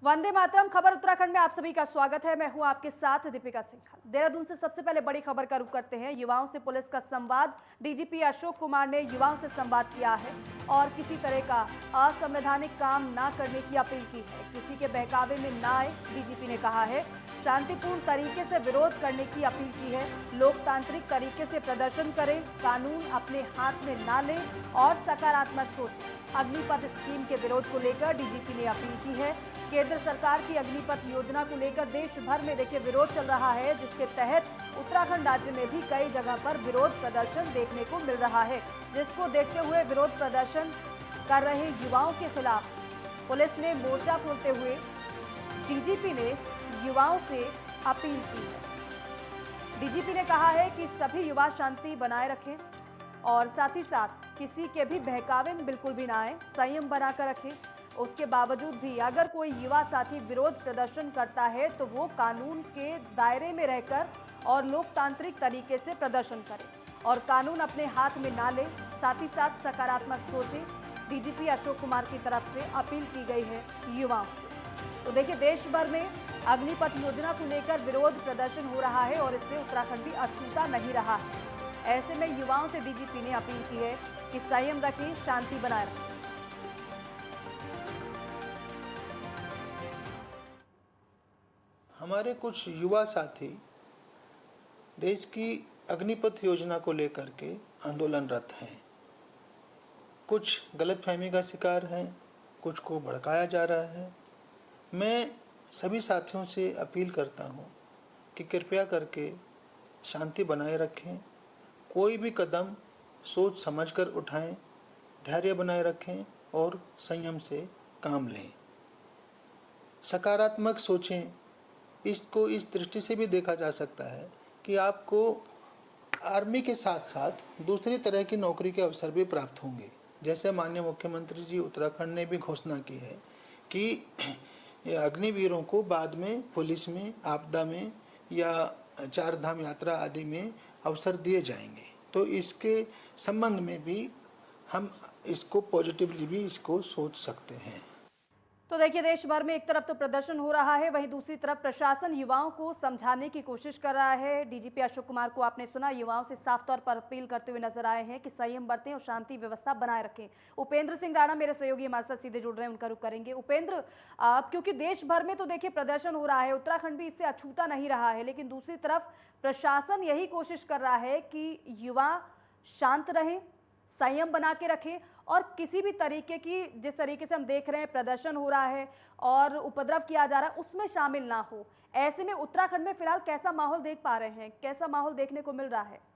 वंदे मातरम। खबर उत्तराखंड में आप सभी का स्वागत है। मैं हूं आपके साथ दीपिका सिंघल। देहरादून से सबसे पहले बड़ी खबर का रुख करते हैं। युवाओं से पुलिस का संवाद। डीजीपी अशोक कुमार ने युवाओं से संवाद किया है और किसी तरह का असंवैधानिक काम ना करने की अपील की है। किसी के बहकावे में ना आए, डीजीपी ने कहा है। शांतिपूर्ण तरीके से विरोध करने की अपील की है। लोकतांत्रिक तरीके से प्रदर्शन करें, कानून अपने हाथ में ना लें और सकारात्मक सोचें। अग्निपथ स्कीम के विरोध को लेकर डीजीपी ने अपील की है। केंद्र सरकार की अग्निपथ योजना को लेकर देश भर में देखिए विरोध चल रहा है, जिसके तहत उत्तराखंड राज्य में भी कई जगह पर विरोध प्रदर्शन देखने को मिल रहा है, जिसको देखते हुए विरोध प्रदर्शन कर रहे युवाओं के खिलाफ पुलिस ने मोर्चा खोलते हुए डीजीपी ने युवाओं से अपील की है। डीजीपी ने कहा है कि सभी युवा शांति बनाए रखें और साथ ही साथ किसी के भी बहकावे में बिल्कुल भी ना आए, संयम बनाकर रखें। उसके बावजूद भी अगर कोई युवा साथी विरोध प्रदर्शन करता है तो वो कानून के दायरे में रहकर और लोकतांत्रिक तरीके से प्रदर्शन करे और कानून अपने हाथ में ना ले, साथ ही साथ सकारात्मक सोचे। डीजीपी अशोक कुमार की तरफ से अपील की गई है युवाओं से। तो देखिए, देश भर में अग्निपथ योजना को लेकर विरोध प्रदर्शन हो रहा है और इससे उत्तराखंड भी अछूता नहीं रहा है। ऐसे में युवाओं से डीजीपी ने अपील की है कि संयम रखें, शांति बनाए रखें। हमारे कुछ युवा साथी देश की अग्निपथ योजना को लेकर के आंदोलनरत हैं। कुछ गलतफहमी का शिकार हैं, कुछ को भड़काया जा रहा है। मैं सभी साथियों से अपील करता हूं कि कृपया करके शांति बनाए रखें, कोई भी कदम सोच समझकर उठाएं, धैर्य बनाए रखें और संयम से काम लें, सकारात्मक सोचें। इसको इस दृष्टि से भी देखा जा सकता है कि आपको आर्मी के साथ साथ दूसरी तरह की नौकरी के अवसर भी प्राप्त होंगे। जैसे माननीय मुख्यमंत्री जी उत्तराखंड ने भी घोषणा की है कि अग्निवीरों को बाद में पुलिस में, आपदा में या चार धाम यात्रा आदि में अवसर दिए जाएंगे। तो इसके संबंध में भी हम इसको पॉजिटिवली भी इसको सोच सकते हैं। तो देखिए, देश भर में एक तरफ तो प्रदर्शन हो रहा है, वहीं दूसरी तरफ प्रशासन युवाओं को समझाने की कोशिश कर रहा है। डीजीपी अशोक कुमार को आपने सुना, युवाओं से साफ तौर पर अपील करते हुए नजर आए हैं कि संयम बरतें और शांति व्यवस्था बनाए रखें। उपेंद्र सिंह राणा मेरे सहयोगी हमारे साथ सीधे जुड़ रहे हैं, उनका रुख करेंगे। उपेंद्र, क्योंकि देश भर में तो देखिए प्रदर्शन हो रहा है, उत्तराखंड भी इससे अछूता नहीं रहा है, लेकिन दूसरी तरफ प्रशासन यही कोशिश कर रहा है कि युवा शांत रहें, संयम बना के रखें और किसी भी तरीके की, जिस तरीके से हम देख रहे हैं प्रदर्शन हो रहा है और उपद्रव किया जा रहा है, उसमें शामिल ना हो। ऐसे में उत्तराखंड में फिलहाल कैसा माहौल देख पा रहे हैं, कैसा माहौल देखने को मिल रहा है?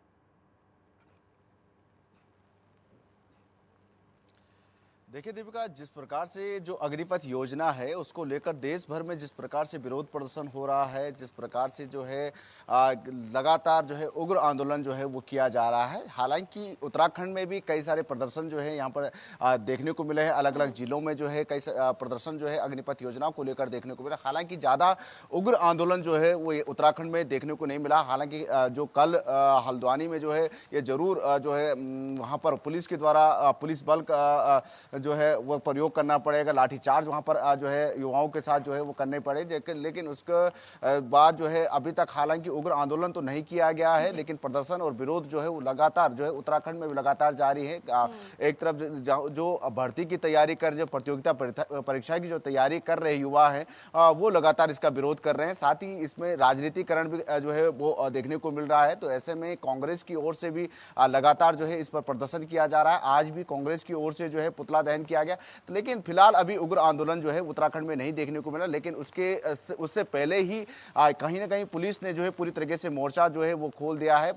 देखिए दीपिका, जिस प्रकार से जो अग्निपथ योजना है उसको लेकर देश भर में जिस प्रकार से विरोध प्रदर्शन हो रहा है, जिस प्रकार से जो है लगातार जो है उग्र आंदोलन जो है वो किया जा रहा है। हालांकि उत्तराखंड में भी कई सारे प्रदर्शन जो है यहाँ पर देखने को मिले हैं। अलग अलग जिलों में जो है कई प्रदर्शन जो है अग्निपथ योजना को लेकर देखने को मिला। हालांकि ज़्यादा उग्र आंदोलन जो है वो उत्तराखंड में देखने को नहीं मिला। हालांकि जो कल हल्द्वानी में जो है ये जरूर जो है वहाँ पर पुलिस के द्वारा पुलिस बल का जो है वो प्रयोग करना पड़ेगा, लाठीचार्ज वहाँ पर जो है युवाओं के साथ जो है वो करने पड़े। लेकिन उसके बाद जो है अभी तक हालांकि उग्र आंदोलन तो नहीं किया गया है, लेकिन प्रदर्शन और विरोध जो है वो लगातार जो है उत्तराखंड में लगातार जारी है। एक तरफ जो भर्ती की तैयारी कर, जो प्रतियोगिता परीक्षा की जो तैयारी कर रहे युवा है वो लगातार इसका विरोध कर रहे हैं। साथ ही इसमें राजनीतिकरण भी जो है वो देखने को मिल रहा है। तो ऐसे में कांग्रेस की ओर से भी लगातार जो है इस पर प्रदर्शन किया जा रहा है। आज भी कांग्रेस की ओर से जो है पुतला दहन किया गया। तो लेकिन फिलहाल अभी उग्र आंदोलन जो है उत्तराखंड में नहीं देखने को मिला, लेकिन उससे पहले ही कहीं ना कहीं पुलिस ने जो है पूरी तरीके से मोर्चा जो है वो खोल दिया है।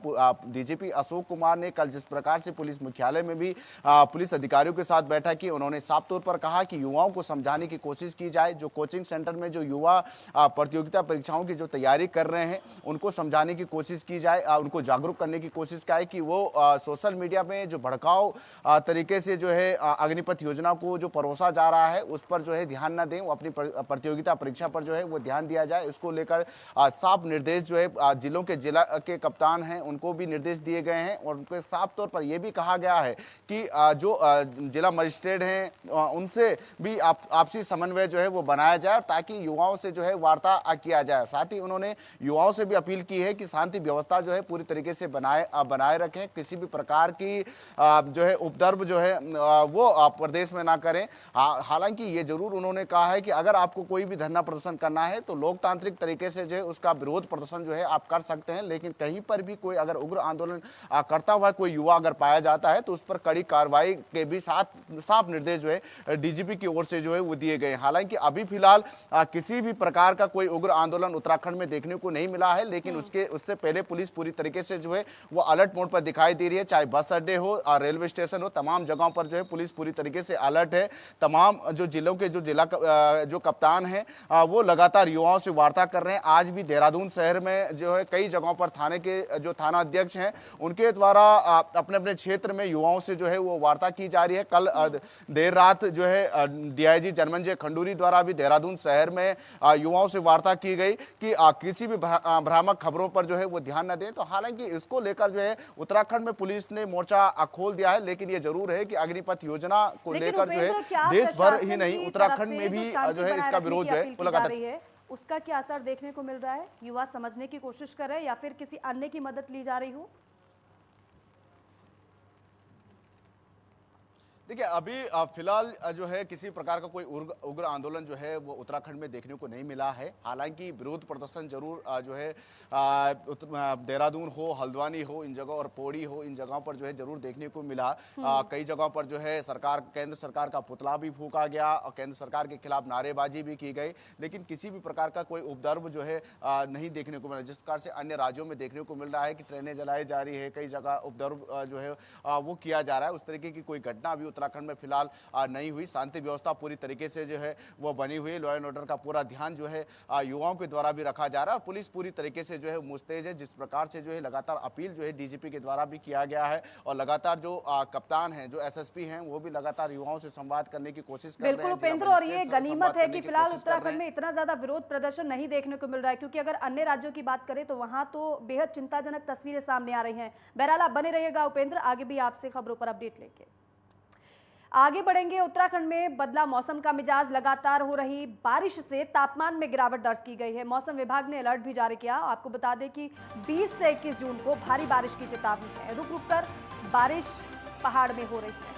डीजीपी अशोक कुमार ने कल जिस प्रकार से पुलिस मुख्यालय में भी पुलिस अधिकारियों के साथ बैठक की, उन्होंने साफ तौर पर कहा कि युवाओं को समझाने की कोशिश की जाए। जो कोचिंग सेंटर में जो युवा प्रतियोगिता परीक्षाओं की जो तैयारी कर रहे हैं उनको समझाने की कोशिश की जाए, उनको जागरूक करने की कोशिश की कि वो सोशल मीडिया में जो भड़काऊ तरीके से जो है अग्निपथ योजना को जो परोसा जा रहा है उस पर जो है ध्यान न दें, वो अपनी प्रतियोगिता परीक्षा पर जो है वो ध्यान दिया जाए। इसको लेकर साफ निर्देश जो है जिलों के जिला के कप्तान हैं उनको भी निर्देश दिए गए हैं और उनको साफ तौर पर यह भी कहा गया है कि जो जिला मजिस्ट्रेट हैं उनसे भी आपसी समन्वय जो है वो बनाया जाए ताकि युवाओं से जो है वार्ता किया जाए। साथ ही उन्होंने युवाओं से भी अपील की है कि शांति व्यवस्था जो है पूरी तरीके से बनाए रखें, किसी भी प्रकार की जो है उपद्रव जो है वो प्रदेश में ना करें। हालांकि ये जरूर उन्होंने कहा है कि अगर आपको कोई भी धरना प्रदर्शन करना है तो लोकतांत्रिक तरीके से जो है उसका विरोध प्रदर्शन जो है आप कर सकते हैं, लेकिन कहीं पर भी कोई अगर उग्र आंदोलन करता हुआ कोई युवा अगर पाया जाता है तो उस पर कड़ी कार्रवाई के भी साफ निर्देश जो है डीजीपी की ओर से जो है वो दिए गए। हालांकि अभी फिलहाल किसी भी प्रकार का कोई उग्र आंदोलन उत्तराखंड में देखने को नहीं मिला है, लेकिन उससे पहले पुलिस पूरी तरीके से जो है वो अलर्ट मोड पर दिखाई दे रही है। चाहे बस अड्डे हो, रेलवे स्टेशन हो, तमाम जगहों पर जो है पुलिस पूरी तरीके से अलर्ट है। तमाम जो जिलों के जो कप्तान हैं वो लगातार युवाओं से वार्ता कर रहे हैं। आज भी देहरादून शहर में जो है कई जगहों पर थाने के जो थाना अध्यक्ष हैं उनके द्वारा अपने अपने क्षेत्र में युवाओं से जो है वो वार्ता की जा रही है। कल देर रात जो है डीआईजी जनमंजय खंडूरी द्वारा भी देहरादून शहर में युवाओं से वार्ता की गई कि किसी भी भ्रामक खबरों पर जो है वो ध्यान न दें। तो हालांकि इसको लेकर जो है उत्तराखंड में पुलिस ने मोर्चा खोल दिया है, लेकिन ये जरूर है कि अग्निपथ योजना को लेकर जो है देश भर ही नहीं उत्तराखंड में भी जो है इसका विरोध जो है वो लगातार उसका क्या असर देखने को मिल रहा है? युवा समझने की कोशिश कर रहे हैं या फिर किसी अन्य की मदद ली जा रही हो? देखिए अभी फिलहाल जो है किसी प्रकार का कोई उग्र आंदोलन जो है वो उत्तराखंड में देखने को नहीं मिला है। हालांकि विरोध प्रदर्शन जरूर जो है देहरादून हो, हल्द्वानी हो, इन जगहों और पौड़ी हो, इन जगहों पर जो है जरूर देखने को मिला। कई जगहों पर जो है केंद्र सरकार का पुतला भी फूंका गया और केंद्र सरकार के खिलाफ नारेबाजी भी की गई, लेकिन किसी भी प्रकार का कोई उपद्रव जो है नहीं देखने को मिला। जिस प्रकार से अन्य राज्यों में देखने को मिल रहा है कि ट्रेनें जलाई जा रही है, कई जगह उपद्रव जो है वो किया जा रहा है, उस तरीके की कोई घटना अभी उत्तराखंड में फिलहाल नहीं हुई। शांति व्यवस्था पूरी तरीके से जो है वो बनी हुई है। लॉ एंड ऑर्डर का पूरा ध्यान जो है युवाओं के द्वारा भी रखा जा रहा है। पुलिस पूरी तरीके से जो है मुस्तैद है। जिस प्रकार से जो है लगातार अपील जो है डीजीपी के द्वारा भी किया गया है और लगातार जो कप्तान हैं, जो एसएसपी हैं, वो भी लगातार युवाओं से संवाद करने की कोशिश कर रहे हैं। बिल्कुल उपेंद्र, और ये गनीमत है कि फिलहाल उत्तराखंड में इतना ज्यादा विरोध प्रदर्शन नहीं देखने को मिल रहा है, क्योंकि अगर अन्य राज्यों की बात करें तो वहां तो बेहद चिंताजनक तस्वीरें सामने आ रही हैं। बहरहाल आप बने रहिएगा उपेंद्र, आगे भी आपसे खबरों पर अपडेट लेके आगे बढ़ेंगे। उत्तराखंड में बदला मौसम का मिजाज, लगातार हो रही बारिश से तापमान में गिरावट दर्ज की गई है। मौसम विभाग ने अलर्ट भी जारी किया। आपको बता दें कि 20 से 21 जून को भारी बारिश की चेतावनी है। रुक रुक कर बारिश पहाड़ में हो रही है,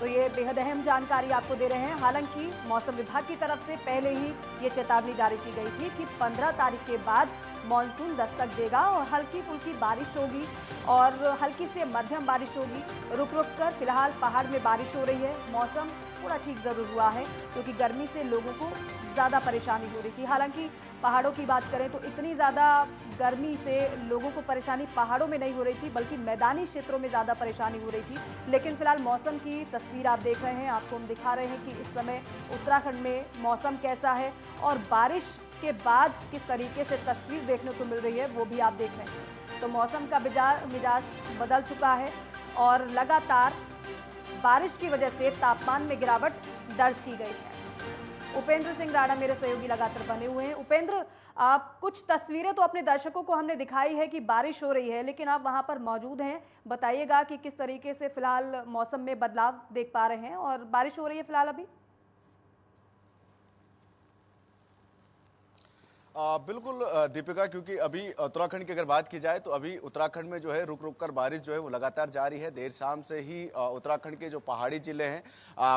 तो ये बेहद अहम जानकारी आपको दे रहे हैं। हालांकि मौसम विभाग की तरफ से पहले ही ये चेतावनी जारी की गई थी कि 15 तारीख के बाद मॉनसून दस्तक देगा और हल्की फुल्की बारिश होगी और हल्की से मध्यम बारिश होगी। रुक रुक कर फिलहाल पहाड़ में बारिश हो रही है। मौसम थोड़ा ठीक जरूर हुआ है क्योंकि गर्मी से लोगों को ज़्यादा परेशानी हो रही थी। हालांकि पहाड़ों की बात करें तो इतनी ज़्यादा गर्मी से लोगों को परेशानी पहाड़ों में नहीं हो रही थी, बल्कि मैदानी क्षेत्रों में ज़्यादा परेशानी हो रही थी। लेकिन फिलहाल मौसम की तस्वीर आप देख रहे हैं, आपको हम दिखा रहे हैं कि इस समय उत्तराखंड में मौसम कैसा है और बारिश के बाद किस तरीके से तस्वीर देखने को मिल रही है वो भी आप देख रहे हैं। तो मौसम का मिजाज बदल चुका है और लगातार बारिश की वजह से तापमान में गिरावट दर्ज की गई है। उपेंद्र सिंह राणा मेरे सहयोगी लगातार बने हुए हैं। उपेंद्र, आप कुछ तस्वीरें तो अपने दर्शकों को हमने दिखाई है कि बारिश हो रही है, लेकिन आप वहां पर मौजूद हैं, बताइएगा कि किस तरीके से फिलहाल मौसम में बदलाव देख पा रहे हैं और बारिश हो रही है फिलहाल अभी। बिल्कुल दीपिका, क्योंकि अभी उत्तराखंड की अगर बात की जाए तो अभी उत्तराखंड में जो है रुक रुक कर बारिश जो है वो लगातार जारी है। देर शाम से ही उत्तराखंड के जो पहाड़ी जिले हैं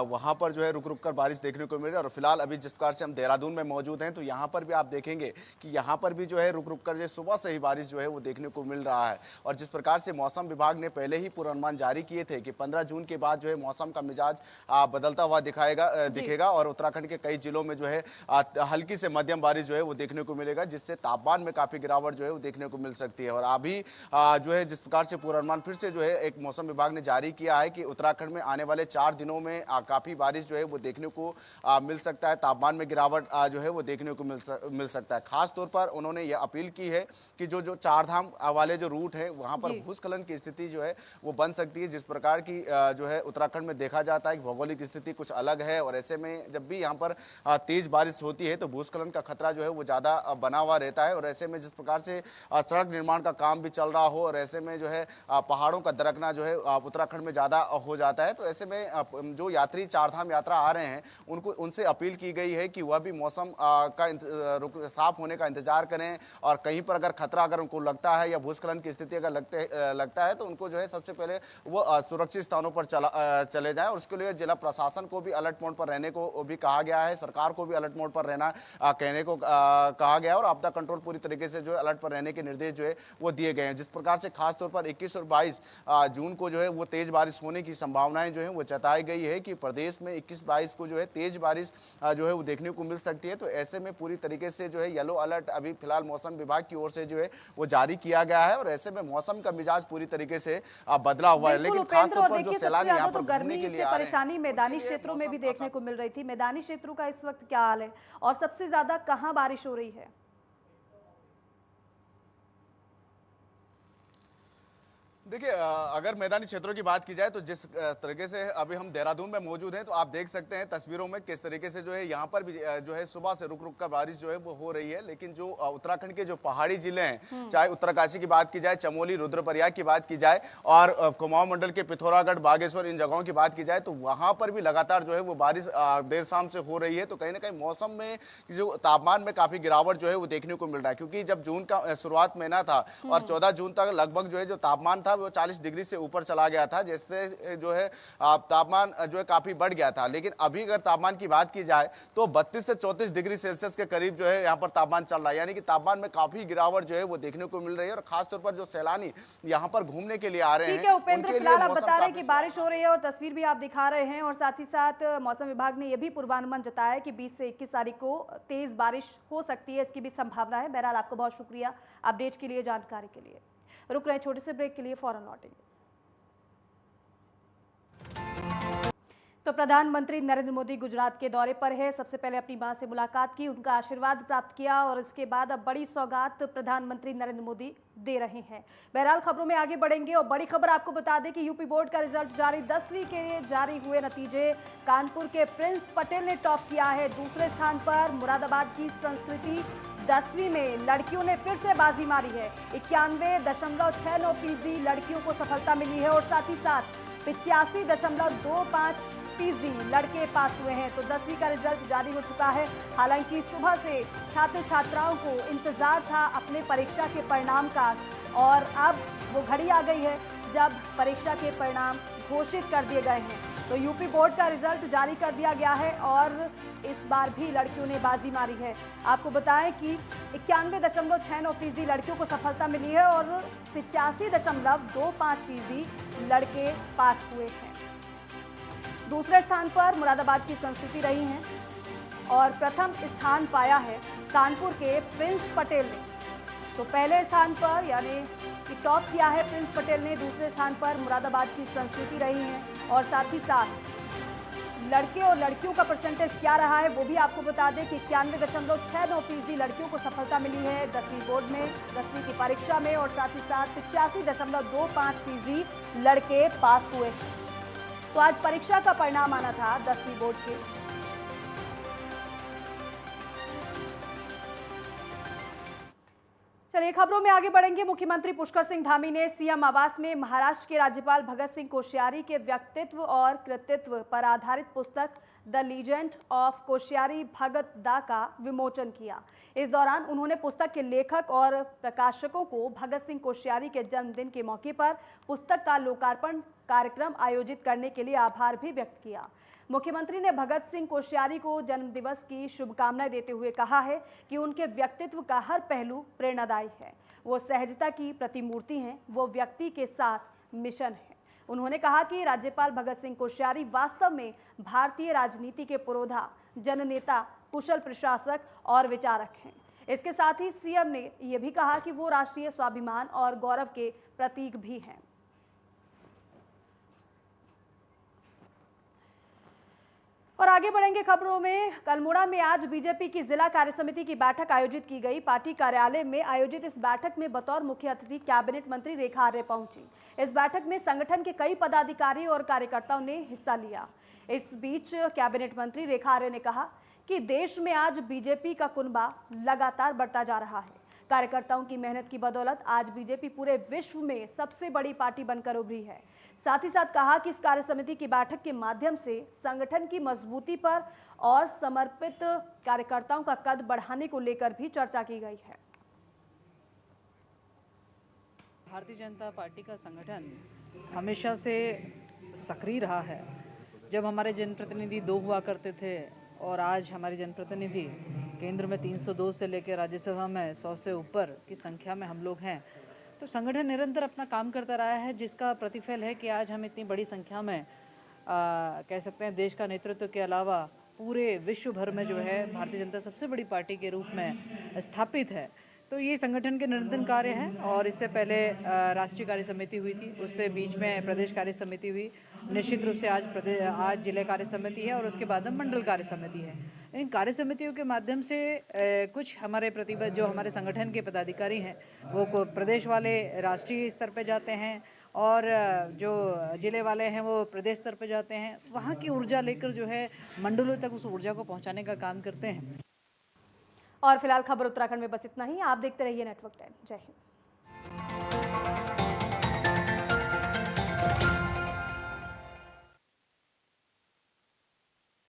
वहां पर जो है रुक रुक कर बारिश देखने को मिल रही है। और फिलहाल अभी जिस प्रकार से हम देहरादून में मौजूद हैं तो यहाँ पर भी आप देखेंगे कि यहाँ पर भी जो है रुक रुक कर जो सुबह से ही बारिश जो है वो देखने को मिल रहा है। और जिस प्रकार से मौसम विभाग ने पहले ही पूर्वानुमान जारी किए थे कि 15 जून के बाद जो है मौसम का मिजाज बदलता हुआ दिखेगा और उत्तराखंड के कई जिलों में जो है हल्की से मध्यम बारिश जो है वो देखने देखने को मिलेगा, जिससे तापमान में काफी गिरावट जो है वो देखने को मिल सकती है। और अभी जो है जिस प्रकार से पूर्वानुमान फिर से जो है एक मौसम विभाग ने जारी किया है कि उत्तराखंड में आने वाले 4 दिनों में काफी बारिश जो है वो देखने को मिल सकता है, तापमान में गिरावट जो है वो देखने को मिल सकता है। खास तौर पर उन्होंने ये अपील की है कि जो चार धाम वाले जो रूट है वहां पर भूस्खलन की स्थिति जो है वो बन सकती है। जिस प्रकार की जो है उत्तराखंड में देखा जाता है कि भौगोलिक स्थिति कुछ अलग है, और ऐसे में जब भी यहाँ पर तेज बारिश होती है तो भूस्खलन का खतरा जो है वो ज्यादा बना हुआ रहता है। और ऐसे में जिस प्रकार से सड़क निर्माण का काम भी चल रहा हो और ऐसे में जो है पहाड़ों का दरकना जो है उत्तराखंड में ज्यादा हो जाता है, तो ऐसे में जो यात्री चारधाम यात्रा आ रहे हैं उनसे अपील की गई है कि वह भी मौसम का साफ होने का इंतजार करें, और कहीं पर अगर खतरा अगर उनको लगता है या भूस्खलन की स्थिति अगर लगता है तो उनको जो है सबसे पहले वो सुरक्षित स्थानों पर चले जाएं। और उसके लिए जिला प्रशासन को भी अलर्ट मोड पर रहने को भी कहा गया है, सरकार को भी अलर्ट मोड पर रहना कहने को कहा गया है, और आपदा कंट्रोल पूरी तरीके से जो है अलर्ट पर रहने के निर्देश जो है वो दिए गए हैं। जिस प्रकार से खासतौर पर 21 और 22 जून को जो है वो तेज बारिश होने की संभावनाएं जो है वो जताई गई है कि प्रदेश में 21-22 को जो है तेज बारिश जो है वो देखने को मिल सकती है। तो ऐसे में पूरी तरीके से जो है येलो अलर्ट अभी फिलहाल मौसम विभाग की ओर से जो है वो जारी किया गया है, और ऐसे में मौसम का मिजाज पूरी तरीके से बदला हुआ है। लेकिन खासतौर पर जो सैलानी यहाँ पर घूमने के लिए आ रहे हैं, परेशानी मैदानी क्षेत्रों में भी देखने को मिल रही थी। मैदानी क्षेत्रों का इस वक्त क्या हाल है और सबसे ज्यादा कहां बारिश हो रही है? देखिए, अगर मैदानी क्षेत्रों की बात की जाए तो जिस तरीके से अभी हम देहरादून में मौजूद हैं, तो आप देख सकते हैं तस्वीरों में किस तरीके से जो है यहाँ पर भी जो है सुबह से रुक रुक कर बारिश जो है वो हो रही है। लेकिन जो उत्तराखंड के जो पहाड़ी जिले हैं, चाहे उत्तरकाशी की बात की जाए, चमोली, रुद्रप्रयाग की बात की जाए, और कुमाऊं मंडल के पिथौरागढ़, बागेश्वर, इन जगहों की बात की जाए, तो वहां पर भी लगातार जो है वो बारिश देर शाम से हो रही है। तो कहीं ना कहीं मौसम में जो तापमान में काफी गिरावट जो है वो देखने को मिल रहा है, क्योंकि जब जून का शुरुआत महीना था और 14 जून तक लगभग जो है जो तापमान था वो 40 डिग्री से ऊपर चला गया था, जिससे जो है तापमान जो है काफी बढ़ गया था। लेकिन अभी अगर तापमान की बात की जाए तो 32 से 34 डिग्री सेल्सियस के करीब जो है यहाँ पर तापमान चल रहा है, यानी कि तापमान में काफी गिरावट जो है वो देखने को मिल रही है। और खासतौर पर जो सैलानी यहाँ पर घूमने के लिए आ रहे हैं, ठीक है उपेंद्र, फिलहाल आप बता रहे हैं कि बारिश हो रही है और तस्वीर भी आप दिखा रहे हैं, और साथ ही साथ मौसम विभाग ने यह भी पूर्वानुमान जताया है कि 20 से 21 तारीख को तेज बारिश हो सकती है, इसकी भी संभावना है। बहरहाल आपको बहुत शुक्रिया अपडेट के लिए, जानकारी के लिए। रुक रहे छोटे से ब्रेक के लिए, फौरन लौटेंगे। तो प्रधानमंत्री नरेंद्र मोदी गुजरात के दौरे पर है। सबसे पहले अपनी मां से मुलाकात की, उनका आशीर्वाद प्राप्त किया, और इसके बाद अब बड़ी सौगात प्रधानमंत्री नरेंद्र मोदी दे रहे हैं। बहरहाल खबरों में आगे बढ़ेंगे, और बड़ी खबर आपको बता दें कि यूपी बोर्ड का रिजल्ट जारी, 10वीं के जारी हुए नतीजे। कानपुर के प्रिंस पटेल ने टॉप किया है। दूसरे स्थान पर मुरादाबाद की संस्कृति, 10वीं में लड़कियों ने फिर से बाजी मारी है। 91.69% लड़कियों को सफलता मिली है, और साथ ही साथ 85.25% लड़के पास हुए हैं। तो 10वीं का रिजल्ट जारी हो चुका है। हालांकि सुबह से छात्र छात्राओं को इंतजार था अपने परीक्षा के परिणाम का, और अब वो घड़ी आ गई है जब परीक्षा के परिणाम घोषित कर दिए गए हैं। तो यूपी बोर्ड का रिजल्ट जारी कर दिया गया है, और इस बार भी लड़कियों ने बाजी मारी है। आपको बताएं कि 91.69% लड़कियों को सफलता मिली है, और 85.25% लड़के पास हुए हैं। दूसरे स्थान पर मुरादाबाद की संस्कृति रही हैं, और प्रथम स्थान पाया है कानपुर के प्रिंस पटेल ने। तो पहले स्थान पर यानी कि टॉप किया है प्रिंस पटेल ने, दूसरे स्थान पर मुरादाबाद की संस्कृति रही हैं, और साथ ही साथ लड़के और लड़कियों का परसेंटेज क्या रहा है वो भी आपको बता दें कि 91.69% लड़कियों को सफलता मिली है 10वीं बोर्ड में, 10वीं की परीक्षा में, और साथ ही साथ 85.25% लड़के पास हुए। तो आज परीक्षा का परिणाम आना था 10वीं बोर्ड के। चलिए खबरों में आगे बढ़ेंगे। मुख्यमंत्री पुष्कर सिंह धामी ने सीएम आवास में महाराष्ट्र के राज्यपाल भगत सिंह कोश्यारी के व्यक्तित्व और कृतित्व पर आधारित पुस्तक द लीजेंड ऑफ कोश्यारी भगत दा का विमोचन किया। इस दौरान उन्होंने पुस्तक के लेखक और प्रकाशकों को भगत सिंह कोश्यारी के जन्मदिन के मौके पर पुस्तक का लोकार्पण कार्यक्रम आयोजित करने के लिए आभार भी व्यक्त किया। मुख्यमंत्री ने भगत सिंह कोश्यारी को जन्मदिवस की शुभकामनाएं देते हुए कहा है कि उनके व्यक्तित्व का हर पहलू प्रेरणादायी है। वो सहजता की प्रतिमूर्ति हैं, वो व्यक्ति के साथ मिशन है। उन्होंने कहा कि राज्यपाल भगत सिंह कोश्यारी वास्तव में भारतीय राजनीति के पुरोधा, जननेता, कुशल प्रशासक और विचारक हैं। इसके साथ ही सीएम ने यह भी कहा कि वो राष्ट्रीय स्वाभिमान और गौरव के प्रतीक भी हैं। और आगे बढ़ेंगे खबरों में। अल्मोड़ा में आज बीजेपी की जिला कार्यसमिति की बैठक आयोजित की गई। पार्टी कार्यालय में आयोजित इस बैठक में बतौर मुख्य अतिथि कैबिनेट मंत्री रेखा आर्य पहुंची। इस बैठक में संगठन के कई पदाधिकारी और कार्यकर्ताओं ने हिस्सा लिया। इस बीच कैबिनेट मंत्री रेखा आर्य ने कहा कि देश में आज बीजेपी का कुनबा लगातार बढ़ता जा रहा है। कार्यकर्ताओं की मेहनत की बदौलत आज बीजेपी पूरे विश्व में सबसे बड़ी पार्टी बनकर उभरी है। साथ ही साथ कहा कि इस कार्य समिति की बैठक के माध्यम से संगठन की मजबूती पर और समर्पित कार्यकर्ताओं का कद बढ़ाने को लेकर भी चर्चा की गई है। भारतीय जनता पार्टी का संगठन हमेशा से सक्रिय रहा है। जब हमारे जनप्रतिनिधि 2 हुआ करते थे और आज हमारे जनप्रतिनिधि केंद्र में 302 से लेकर राज्यसभा में 100 से ऊपर की संख्या में हम लोग हैं, तो संगठन निरंतर अपना काम करता रहा है, जिसका प्रतिफल है कि आज हम इतनी बड़ी संख्या में कह सकते हैं देश का नेतृत्व के अलावा पूरे विश्व भर में जो है भारतीय जनता सबसे बड़ी पार्टी के रूप में स्थापित है। तो ये संगठन के निरंतर कार्य है। और इससे पहले राष्ट्रीय कार्य समिति हुई थी, उससे बीच में प्रदेश कार्य समिति हुई, निश्चित रूप से आज जिले कार्य समिति है और उसके बाद में मंडल कार्य समिति है। इन कार्य समितियों के माध्यम से कुछ हमारे जो हमारे संगठन के पदाधिकारी हैं वो प्रदेश वाले राष्ट्रीय स्तर पे जाते हैं और जो जिले वाले हैं वो प्रदेश स्तर पे जाते हैं। वहाँ की ऊर्जा लेकर जो है मंडलों तक उस ऊर्जा को पहुँचाने का काम करते हैं। और फिलहाल खबर उत्तराखंड में बस इतना ही। आप देखते रहिए नेटवर्क 10। जय हिंद।